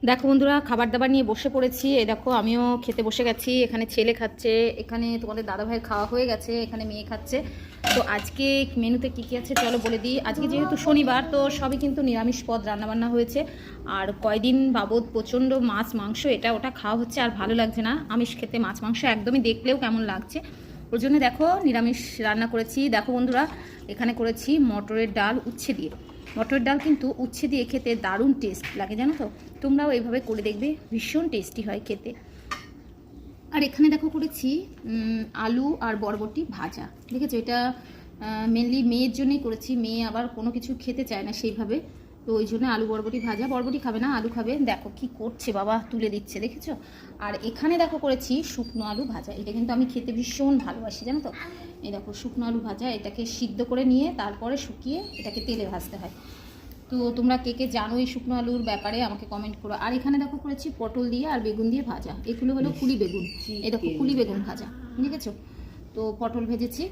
দেখো বন্ধুরা, খাবার দাবার নিয়ে বসে পড়েছি। এই দেখো আমিও খেতে বসে গেছি। এখানে ছেলে খাচ্ছে, এখানে তোমাদের দাদা ভাইয়ের খাওয়া হয়ে গেছে, এখানে মেয়ে খাচ্ছে। তো আজকে মেনুতে কী কী আছে চলো বলে দিই। আজকে যেহেতু শনিবার, তো সবই কিন্তু নিরামিষ পদ রান্নাবান্না হয়েছে। আর কয়দিন বাবদ প্রচণ্ড মাছ মাংস এটা ওটা খাওয়া হচ্ছে, আর ভালো লাগছে না আমিষ খেতে। মাছ মাংস একদমই দেখলেও কেমন লাগছে, ওর জন্য দেখো নিরামিষ রান্না করেছি। দেখো বন্ধুরা, এখানে করেছি মটরের ডাল উচ্ছে দিয়ে। মটরের ডাল কিন্তু উচ্ছে দিয়ে খেতে দারুণ টেস্ট লাগে, জানো তো। তোমরাও এইভাবে করে দেখবে, ভীষণ টেস্টি হয় খেতে। আর এখানে দেখো করেছি আলু আর বরবটি ভাজা। দেখেছো, এটা মেনলি মেয়ের জন্যই করেছি। মেয়ে আবার কোনো কিছু খেতে চায় না সেইভাবে, তো ওই জন্য আলু বরবটি ভাজা। বরবটি খাবে না, আলু খাবে। দেখো কি করছে বাবা, তুলে দিচ্ছে, দেখেছো। আর এখানে দেখো করেছি শুকনো আলু ভাজা। এটা কিন্তু আমি খেতে ভীষণ ভালোবাসি, জানো তো। এই দেখো শুকনো আলু ভাজা, এটাকে সিদ্ধ করে নিয়ে তারপরে শুকিয়ে এটাকে তেলে ভাজতে হয়। তো তোমরা কে কে জানো এই শুকনো আলুর ব্যাপারে আমাকে কমেন্ট করো। আর এখানে দেখো করেছি পটল দিয়ে আর বেগুন দিয়ে ভাজা। এগুলো হলো কুলি বেগুন। এই দেখো কুলি বেগুন ভাজা, দেখেছো। তো পটল ভেজেছি।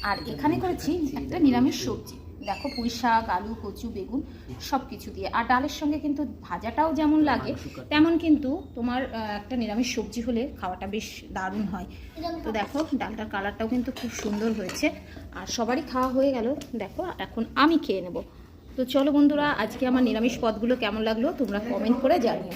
আর এখানে করেছি একটা নিরামিষ সবজি। দেখো পুঁই শাক, আলু, কচু, বেগুন সব কিছু দিয়ে। আর ডালের সঙ্গে কিন্তু ভাজাটাও যেমন লাগে তেমন কিন্তু তোমার একটা নিরামিষ সবজি হলে খাওয়াটা বেশ দারুণ হয়। তো দেখো ডালটার কালারটাও কিন্তু খুব সুন্দর হয়েছে। আর সবারই খাওয়া হয়ে গেল। দেখো এখন আমি খেয়ে নেব। তো চলো বন্ধুরা, আজকে আমার নিরামিষ পদগুলো কেমন লাগলো তোমরা কমেন্ট করে জানিও।